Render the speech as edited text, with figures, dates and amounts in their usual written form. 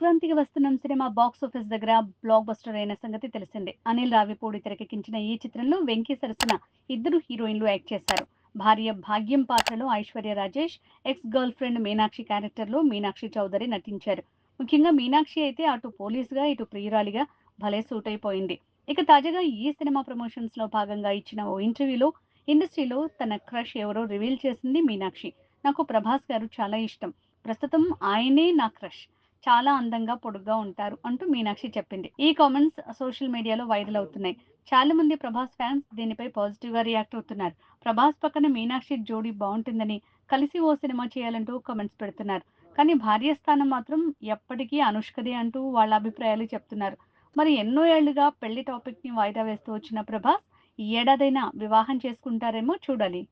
సంక్రాంతికి వస్తున్నాం cinema box office దగ్గర బ్లాక్ బస్టర్ అయిన సంగతి తెలిసిందే. అనిల్ రావిపూడి తెరకెక్కించిన ఈ చిత్రంలో వెంకీ సరసన ఇద్దరు హీరోయిన్లు యాక్ట్ చేశారు. భార్య భాగ్యం పాత్రలో Aishwarya Rajesh, ex girl friend Meenakshi క్యారెక్టర్లో మీనాక్షి చౌదరి నటించారు. ముఖ్యంగా మీనాక్షి అయితే అటు పోలీసుగా ఇటు ప్రియురాలిగా భలే సూట్ అయిపోయింది. ఇక తాజాగా ఈ సినిమా ప్రమోషన్స్ లో భాగంగా ఇచ్చిన ఓ ఇంటర్వ్యూలో ఇండస్ట్రీలో తన క్రష్ ఎవరో రివీల్ చేసింది మీనాక్షి. నాకు ప్రభాస్ గారు చాలా ఇష్టం. ప్రస్తుతం ఆయనే నా క్రష్. చాలా అందంగా, పొడుగ్గా ఉంటారు అంటూ మీనాక్షి చెప్పింది. ఈ కామెంట్స్ సోషల్ మీడియాలో వైరల్ అవుతున్నాయి. చాలా మంది ప్రభాస్ ఫ్యాన్స్ దీనిపై పాజిటివ్‌గా రియాక్ట్ అవుతున్నారు. ప్రభాస్ పక్కన మీనాక్షి జోడీ బావుంటుందని, కలిసి ఓ సినిమా చేయాలంటూ కామెంట్స్ పెడుతున్నారు. కానీ భార్య స్థానం మాత్రం ఎప్పటికీ అనుష్కదే అంటూ వాళ్ళ అభిప్రాయాలు చెప్తున్నారు. మరి ఎన్నో ఏళ్లుగా పెళ్లి టాపిక్‌ని వాయిదా వేస్తూ వచ్చిన ప్రభాస్ ఈ ఏడాదైనా వివాహం చేసుకుంటారేమో చూడాలి.